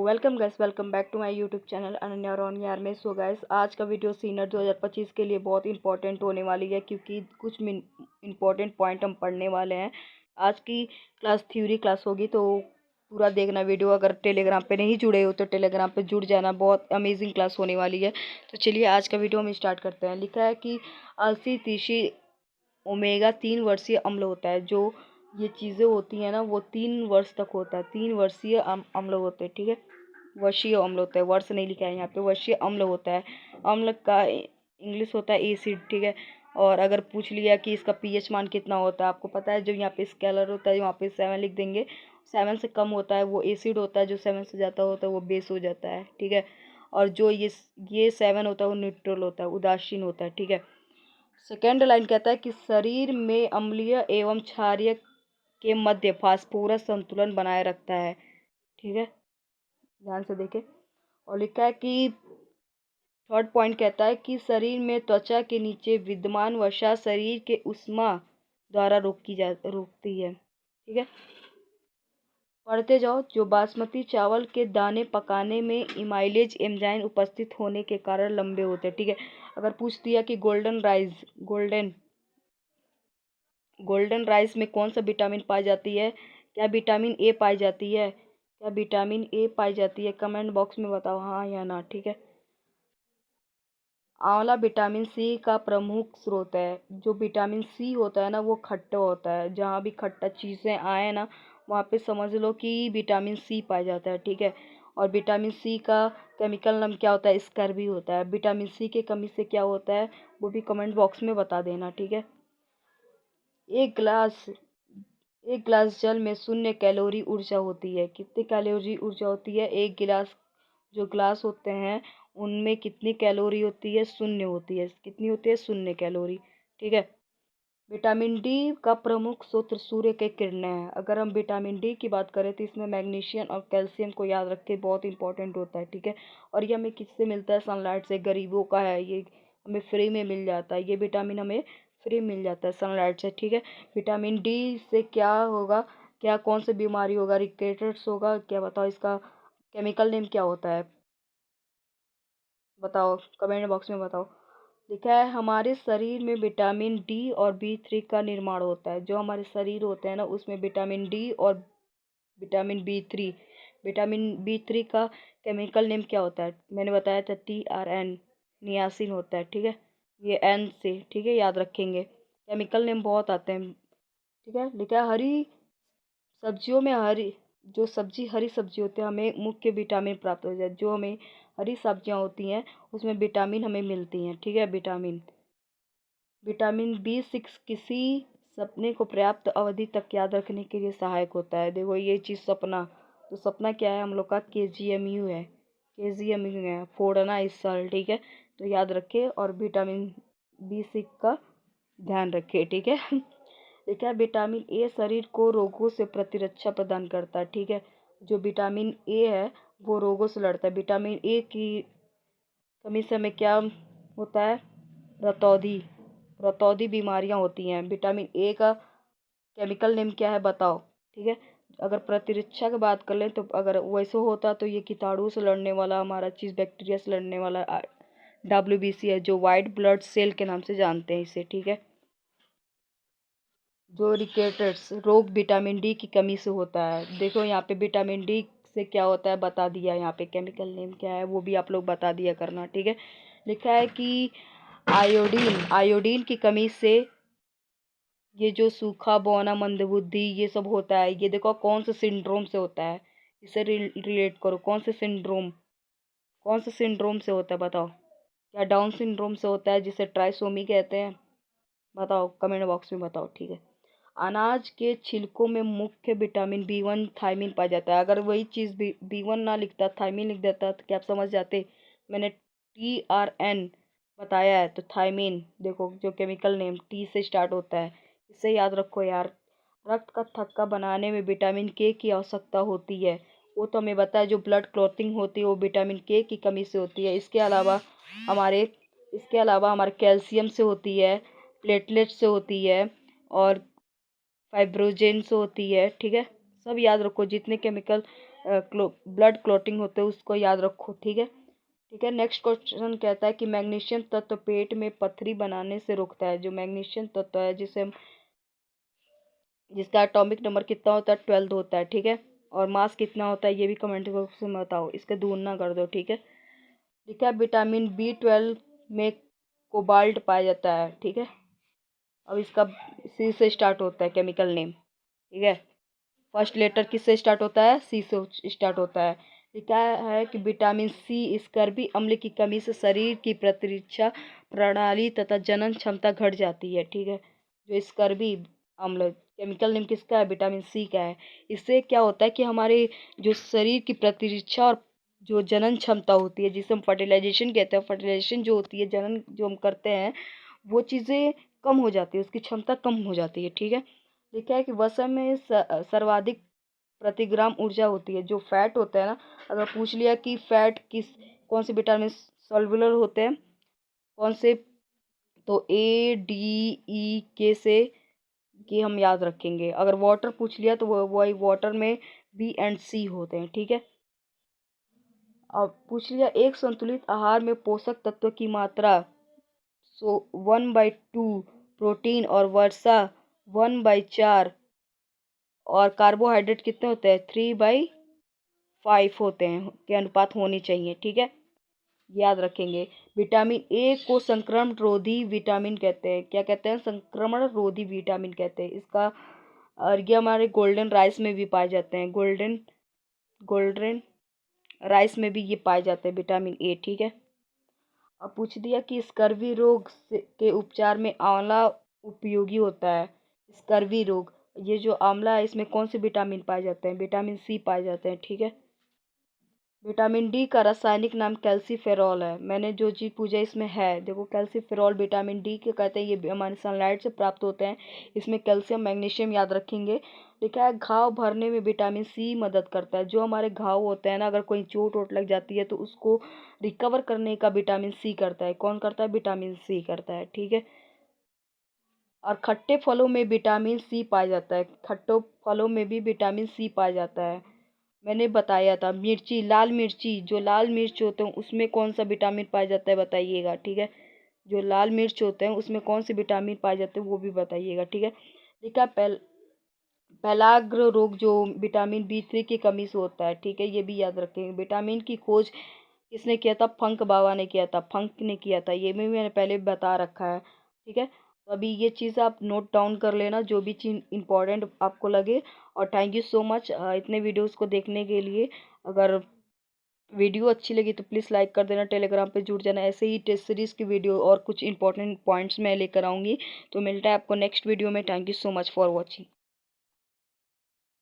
Welcome guys, welcome back to my YouTube channel Ananya रॉन यार में। सो गाइस, आज का वीडियो सीनर 2025 के लिए बहुत इंपॉर्टेंट होने वाली है, क्योंकि कुछ इंपॉर्टेंट पॉइंट हम पढ़ने वाले हैं। आज की क्लास थ्योरी क्लास होगी, तो पूरा देखना वीडियो। अगर टेलीग्राम पे नहीं जुड़े हो तो टेलीग्राम पे जुड़ जाना, बहुत अमेजिंग क्लास होने वाली है। तो चलिए आज का वीडियो हम स्टार्ट करते हैं। लिखा है कि अलसी तीसी ओमेगा 3 वर्षीय अम्ल होता है। जो ये चीज़ें होती हैं ना, वो 3 वर्ष तक होता है। 3 वर्षीय अम्ल होते हैं, ठीक है। वर्षीय अम्ल होता है, वर्ष नहीं लिखा है यहाँ पे, वर्षीय अम्ल होता है। अम्ल का इंग्लिश होता है एसिड, ठीक है। और अगर पूछ लिया कि इसका पीएच मान कितना होता है, आपको पता है, जो यहाँ पे स्केलर होता है वहाँ पे 7 लिख देंगे। 7 से कम होता है वो एसिड होता है, जो 7 से ज़्यादा होता है वो बेस हो जाता है, ठीक है। और जो ये 7 होता है वो न्यूट्रल होता है, उदासीन होता है, ठीक है। सेकेंड लाइन कहता है कि शरीर में अम्लीय एवं क्षारीय के मध्य फास्फोरस संतुलन बनाए रखता है, ठीक है। ध्यान से देखें। और लिखा है कि थर्ड पॉइंट कहता है कि शरीर में त्वचा के नीचे विद्यमान वसा शरीर के ऊष्मा द्वारा रोकती है, ठीक है। पढ़ते जाओ। जो बासमती चावल के दाने पकाने में इमाइलेज एंजाइम उपस्थित होने के कारण लंबे होते हैं, ठीक है। अगर पूछ दिया कि गोल्डन राइस में कौन सा विटामिन पाई जाती है, क्या विटामिन ए पाई जाती है, क्या विटामिन ए पाई जाती है, कमेंट बॉक्स में बताओ हाँ या ना, ठीक है। आंवला विटामिन सी का प्रमुख स्रोत है। जो विटामिन सी होता है ना, वो खट्टा होता है। जहाँ भी खट्टा चीज़ें आए ना, वहाँ पे समझ लो कि विटामिन सी पाया जाता है, ठीक है। और विटामिन सी का केमिकल नाम क्या होता है, स्कर्वी होता है। विटामिन सी की कमी से क्या होता है वो भी कमेंट बॉक्स में बता देना, ठीक है। एक गिलास जल में 0 कैलोरी ऊर्जा होती है। कितनी कैलोरी ऊर्जा होती है? एक गिलास, जो ग्लास होते हैं उनमें कितनी कैलोरी होती है? 0 होती है। कितनी होती है? 0 कैलोरी, ठीक है। विटामिन डी का प्रमुख स्रोत सूर्य के किरणें हैं। अगर हम विटामिन डी की बात करें तो इसमें मैग्नीशियम और कैल्शियम को याद रखें, बहुत इंपॉर्टेंट होता है, ठीक है। और ये हमें किससे मिलता है? सनलाइट से। गरीबों का है ये, हमें फ्री में मिल जाता है। ये विटामिन हमें फ्री मिल जाता है सनलाइट से, ठीक है। विटामिन डी से क्या होगा, क्या कौन सी बीमारी होगा? रिकेट्स होगा क्या? बताओ इसका केमिकल नेम क्या होता है, बताओ कमेंट बॉक्स में बताओ। लिखा है हमारे शरीर में विटामिन डी और बी 3 का निर्माण होता है। जो हमारे शरीर होते हैं ना, उसमें विटामिन डी और विटामिन बी 3 का केमिकल नेम क्या होता है? मैंने बताया था TRN, नियासिन होता है, ठीक है। ये एन से, ठीक है, याद रखेंगे। केमिकल नेम बहुत आते हैं, ठीक है। लिखा है हरी सब्जियों में हरी सब्जी होती है, हमें मुख्य विटामिन प्राप्त हो जाए। जो हमें हरी सब्जियां होती हैं उसमें विटामिन हमें मिलती हैं, ठीक है। विटामिन बी 6 किसी सपने को पर्याप्त अवधि तक याद रखने के लिए सहायक होता है। देखो ये चीज़ सपना, तो सपना क्या है हम लोग का? KGMU है। KGMU है, फोड़ना इस साल, ठीक है। तो याद रखें और विटामिन बी 6 का ध्यान रखें, ठीक है। देखा है विटामिन ए शरीर को रोगों से प्रतिरक्षा प्रदान करता है, ठीक है। जो विटामिन ए है वो रोगों से लड़ता है। विटामिन ए की कमी से हमें क्या होता है? रतौंधी रतौंधी बीमारियां होती हैं। विटामिन ए का केमिकल नेम क्या है बताओ, ठीक है। अगर प्रतिरक्षा की बात कर लें तो अगर वैसे होता तो ये कीटाणु से लड़ने वाला हमारा चीज़, बैक्टीरिया से लड़ने वाला WBC है, जो वाइट ब्लड सेल के नाम से जानते हैं इसे, ठीक है। जो रिकेट्स रोग विटामिन डी की कमी से होता है। देखो यहाँ पे विटामिन डी से क्या होता है बता दिया, यहाँ पे केमिकल नेम क्या है वो भी आप लोग बता दिया करना, ठीक है। लिखा है कि आयोडीन की कमी से ये जो सूखा बौना मंदबुद्धि ये सब होता है। ये देखो कौन से सिंड्रोम से होता है, इसे रिलेट करो। कौन से सिंड्रोम से होता है बताओ? क्या डाउन सिंड्रोम से होता है, जिसे ट्राइसोमी कहते हैं? बताओ कमेंट बॉक्स में बताओ, ठीक है। अनाज के छिलकों में मुख्य विटामिन B1 थायमिन पाया जाता है। अगर वही चीज़ B1 ना लिखता, थायमिन लिख देता, तो क्या आप समझ जाते? मैंने TRN बताया है, तो थायमिन देखो, जो केमिकल नेम T से स्टार्ट होता है, इसे याद रखो यार। रक्त का थक्का बनाने में विटामिन K की आवश्यकता होती है। वो तो हमें बताया, जो ब्लड क्लॉटिंग होती है वो विटामिन K की कमी से होती है। हमारे इसके अलावा हमारे कैल्शियम से होती है, प्लेटलेट से होती है और फाइब्रोजेन से होती है, ठीक है। सब याद रखो, जितने केमिकल ब्लड क्लॉटिंग होते हैं, उसको याद रखो। ठीक है। ठीक है। नेक्स्ट क्वेश्चन कहता है कि मैग्नीशियम तत्व पेट में पथरी बनाने से रोकता है। जो मैग्नीशियम तत्व है जिसका एटॉमिक नंबर कितना होता है, 12 होता है। ठीक है। और मास कितना होता है ये भी कमेंट बॉक्स में बताओ, इसके दूना कर दो। ठीक है। ठीक है। विटामिन B12 में कोबाल्ट पाया जाता है। ठीक है। अब इसका सी से स्टार्ट होता है केमिकल नेम। ठीक है। फर्स्ट लेटर किससे स्टार्ट होता है, सी से स्टार्ट होता है। ये क्या है कि विटामिन सी स्कर्वी अम्ल की कमी से शरीर की प्रतिरक्षा प्रणाली तथा जनन क्षमता घट जाती है। ठीक है। जो स्कर्वी अम्ल केमिकल नेम किसका है, विटामिन सी का है। इससे क्या होता है कि हमारे जो शरीर की प्रतिरक्षा और जो जनन क्षमता होती है, जिसे हम फर्टिलाइजेशन कहते हैं, फर्टिलाइजेशन जो होती है, जनन जो हम करते हैं, वो चीज़ें कम हो जाती है, उसकी क्षमता कम हो जाती है। ठीक है। लिखा है कि वसा में सर्वाधिक प्रतिग्राम ऊर्जा होती है। जो फैट होता है ना, अगर पूछ लिया कि फैट कौन से विटामिन सॉल्युलर होते हैं, कौन से, तो A D E K से ये हम याद रखेंगे। अगर वाटर पूछ लिया तो वही वाटर में B and C होते हैं। ठीक है। अब पूछ लिया एक संतुलित आहार में पोषक तत्व की मात्रा 1/2 प्रोटीन और वर्षा 1/4 और कार्बोहाइड्रेट कितने होते हैं, 3/5 होते हैं के अनुपात होनी चाहिए। ठीक है। याद रखेंगे। विटामिन ए को संक्रमण रोधी विटामिन कहते हैं। क्या कहते हैं, संक्रमण रोधी विटामिन कहते हैं इसका। और ये हमारे गोल्डन राइस में भी पाए जाते हैं, गोल्डन गोल्डन राइस में भी ये पाए जाते हैं विटामिन ए। ठीक है। अब पूछ दिया कि स्कर्वी रोग के उपचार में आंवला उपयोगी होता है। स्कर्वी रोग, ये जो आंवला है इसमें कौन से विटामिन पाए जाते हैं, विटामिन सी पाए जाते हैं। ठीक है। विटामिन डी का रासायनिक नाम कैल्सीफेरॉल है। मैंने जो चीज़ पूछा इसमें है, देखो कैल्सीफेरॉल विटामिन डी के कहते हैं, ये हमारे सनलाइट से प्राप्त होते हैं। इसमें कैल्शियम मैग्नीशियम याद रखेंगे। लिखा है घाव भरने में विटामिन सी मदद करता है। जो हमारे घाव होते हैं ना, अगर कोई चोट वोट लग जाती है तो उसको रिकवर करने का विटामिन सी करता है। कौन करता है, विटामिन सी करता है। ठीक है। और खट्टे फलों में विटामिन सी पाया जाता है, खट्टे फलों में भी विटामिन सी पाया जाता है। मैंने बताया था। मिर्ची, लाल मिर्ची, जो लाल मिर्च होते हैं उसमें कौन सा विटामिन पाया जाता है बताइएगा। ठीक है। जो लाल मिर्च होते हैं उसमें कौन से विटामिन पाए जाते हैं वो भी बताइएगा। ठीक है। लिखा पेलाग्र रोग जो विटामिन B3 की कमी से होता है। ठीक है। ये भी याद रखेंगे। विटामिन की खोज किसने किया था, फंक बाबा ने किया था, फंक ने किया था। ये भी मैंने पहले बता रखा है। ठीक है। तो अभी ये चीज़ आप नोट डाउन कर लेना, जो भी चीज़ इंपॉर्टेंट आपको लगे। और थैंक यू सो मच इतने वीडियोस को देखने के लिए। अगर वीडियो अच्छी लगी तो प्लीज़ लाइक कर देना, टेलीग्राम पे जुड़ जाना। ऐसे ही टेस्ट सीरीज़ की वीडियो और कुछ इंपॉर्टेंट पॉइंट्स मैं लेकर आऊँगी। तो मिलता है आपको नेक्स्ट वीडियो में। Thank you so much for watching.